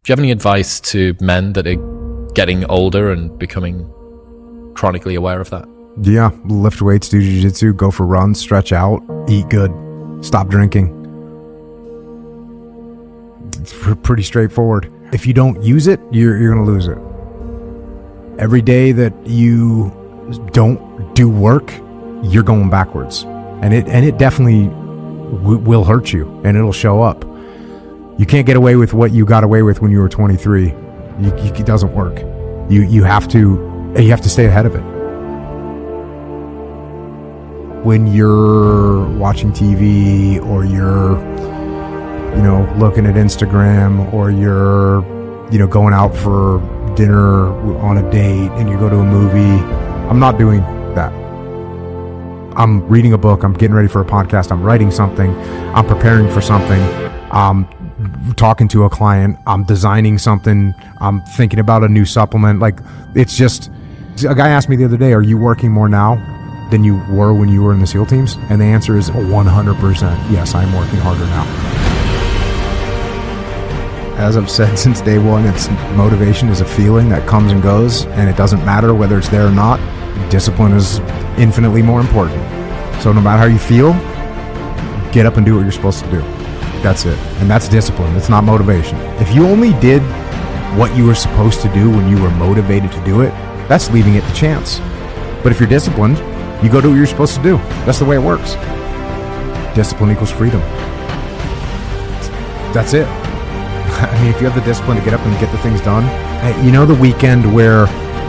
Do you have any advice to men that are getting older and becoming chronically aware of that? Yeah, lift weights, do jiu-jitsu, go for runs, stretch out, eat good, stop drinking. It's pretty straightforward. If you don't use it, you're going to lose it. Every day that you don't do work, you're going backwards. And it definitely will hurt you, and it'll show up. You can't get away with what you got away with when you were 23. It doesn't work. You have to stay ahead of it. When you're watching TV, or you're, looking at Instagram, or you're, going out for dinner on a date and you go to a movie, I'm not doing that. I'm reading a book, I'm getting ready for a podcast, I'm writing something, I'm preparing for something, I'm talking to a client, I'm designing something, I'm thinking about a new supplement. Like, it's just, a guy asked me the other day, are you working more now than you were when you were in the SEAL teams? And the answer is 100%. Yes, I'm working harder now. As I've said since day one, motivation is a feeling that comes and goes, and it doesn't matter whether it's there or not. Discipline is infinitely more important. So no matter how you feel, get up and do what you're supposed to do. That's it. And that's discipline. It's not motivation. If you only did what you were supposed to do when you were motivated to do it, that's leaving it to chance. But if you're disciplined, you go do what you're supposed to do. That's the way it works. Discipline equals freedom. That's it. I mean, if you have the discipline to get up and get the things done, the weekend where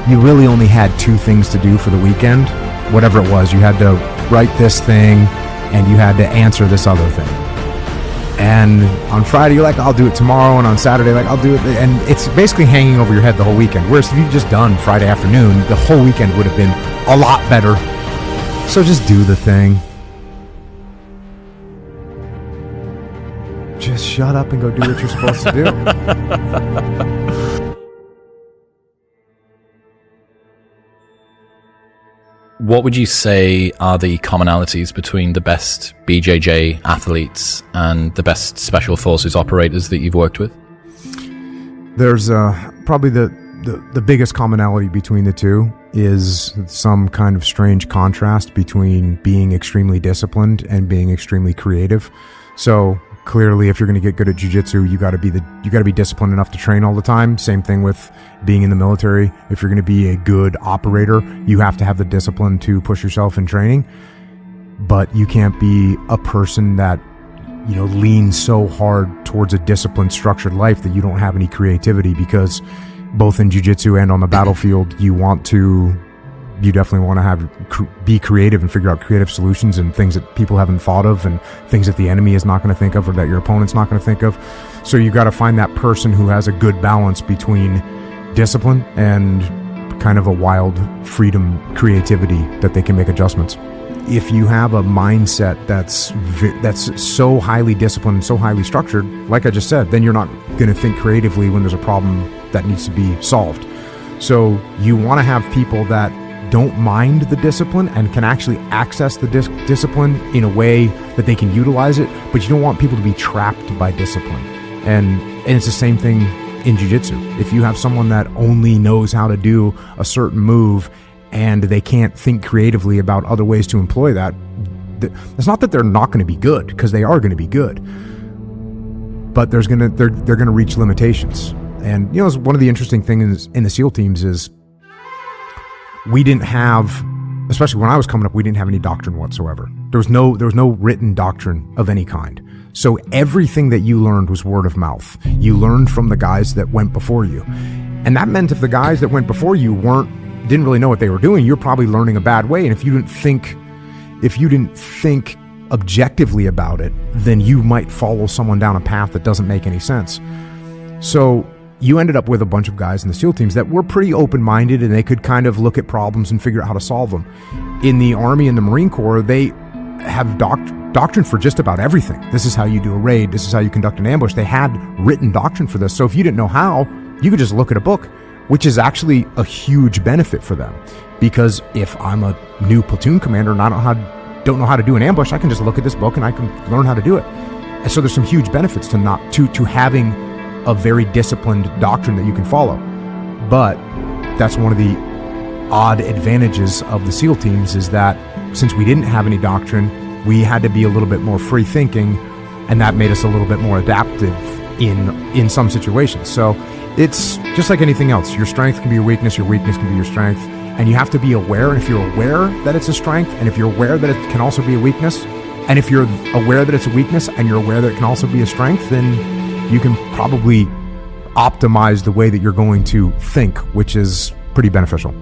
you really only had 2 things to do for the weekend, whatever it was, you had to write this thing and you had to answer this other thing. And on Friday, you're like, I'll do it tomorrow. And on Saturday, like, I'll do it. And it's basically hanging over your head the whole weekend. Whereas if you'd just done Friday afternoon, the whole weekend would have been a lot better. So just do the thing. Just shut up and go do what you're supposed to do. What would you say are the commonalities between the best BJJ athletes and the best special forces operators that you've worked with? There's probably the biggest commonality between the two is some kind of strange contrast between being extremely disciplined and being extremely creative. So clearly, if you're going to get good at jiu-jitsu, you got to be disciplined enough to train all the time. Same thing with being in the military. If you're going to be a good operator, you have to have the discipline to push yourself in training. But you can't be a person that, leans so hard towards a disciplined, structured life that you don't have any creativity, because both in jiu-jitsu and on the battlefield, you definitely want to be creative and figure out creative solutions and things that people haven't thought of and things that the enemy is not going to think of or that your opponent's not going to think of. So you got to find that person who has a good balance between discipline and kind of a wild freedom, creativity that they can make adjustments. If you have a mindset that's so highly disciplined and so highly structured, like I just said, then you're not going to think creatively when there's a problem that needs to be solved. So you want to have people that don't mind the discipline and can actually access the discipline in a way that they can utilize it, but you don't want people to be trapped by discipline. And it's the same thing in jiu-jitsu. If you have someone that only knows how to do a certain move and they can't think creatively about other ways to employ that, it's not that they're not going to be good, because they are going to be good, but they're going to reach limitations. And one of the interesting things in the SEAL teams is we didn't have, especially when I was coming up, we didn't have any doctrine whatsoever. There was no written doctrine of any kind. So everything that you learned was word of mouth. You learned from the guys that went before you. And that meant if the guys that went before you didn't really know what they were doing, you're probably learning a bad way. And if you didn't think objectively about it, then you might follow someone down a path that doesn't make any sense. So you ended up with a bunch of guys in the SEAL teams that were pretty open-minded, and they could kind of look at problems and figure out how to solve them. In the Army and the Marine Corps, they have doctrine for just about everything. This is how you do a raid. This is how you conduct an ambush. They had written doctrine for this. So if you didn't know how, you could just look at a book, which is actually a huge benefit for them. Because if I'm a new platoon commander and I don't know how to do an ambush, I can just look at this book and I can learn how to do it. And so there's some huge benefits to having a very disciplined doctrine that you can follow. But that's one of the odd advantages of the SEAL teams, is that since we didn't have any doctrine, we had to be a little bit more free thinking, and that made us a little bit more adaptive in some situations. So it's just like anything else. Your strength can be your weakness can be your strength, and you have to be aware. And if you're aware that it's a strength, and if you're aware that it can also be a weakness, and if you're aware that it's a weakness and you're aware that it can also be a strength, then you can probably optimize the way that you're going to think, which is pretty beneficial.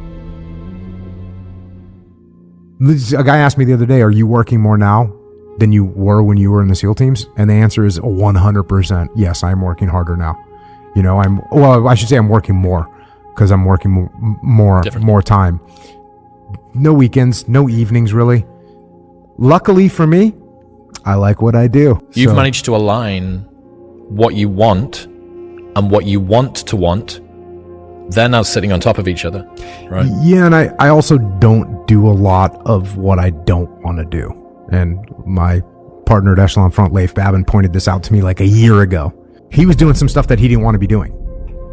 A guy asked me the other day, are you working more now than you were when you were in the SEAL teams? And the answer is 100%. Yes, I'm working harder now. You know, I should say I'm working more, because I'm working more time. No weekends, no evenings, really. Luckily for me, I like what I do. You've managed to align what you want and what you want to want. They're now sitting on top of each other, right? Yeah, and I also don't do a lot of what I don't want to do. And my partner at Echelon Front, Leif Babin, pointed this out to me like a year ago. He was doing some stuff that he didn't want to be doing.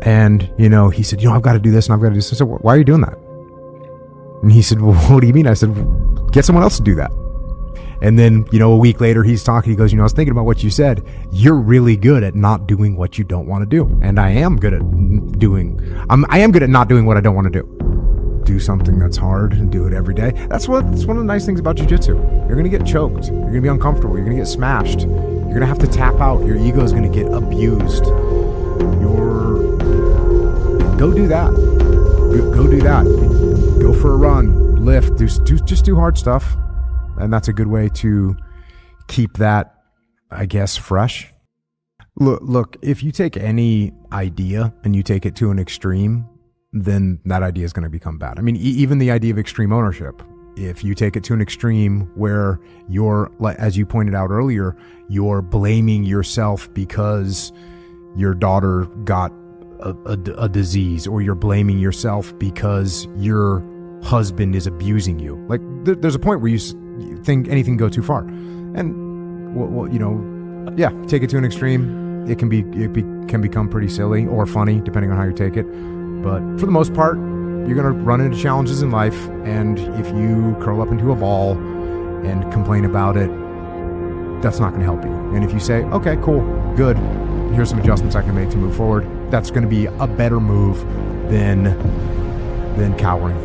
And, you know, he said, I've got to do this and I've got to do this. I said, why are you doing that? And he said, well, what do you mean? I said, get someone else to do that. And then, a week later, he's talking. He goes, I was thinking about what you said. You're really good at not doing what you don't want to do. And I am good at I am good at not doing what I don't want to do. Do something that's hard and do it every day. That's one of the nice things about jiu-jitsu. You're going to get choked. You're going to be uncomfortable. You're going to get smashed. You're going to have to tap out. Your ego is going to get abused. Go do that. Go do that. Go for a run. Lift. Just do hard stuff. And that's a good way to keep that, I guess, fresh. Look, if you take any idea and you take it to an extreme, then that idea is going to become bad. I mean, even the idea of extreme ownership, if you take it to an extreme where you're, as you pointed out earlier, you're blaming yourself because your daughter got a disease, or you're blaming yourself because your husband is abusing you. Like, there's a point where you think anything go too far, and take it to an extreme. It can become pretty silly or funny depending on how you take it. But for the most part, you're going to run into challenges in life, and if you curl up into a ball and complain about it, that's not going to help you. And if you say, okay, cool, good, here's some adjustments I can make to move forward, that's going to be a better move than cowering.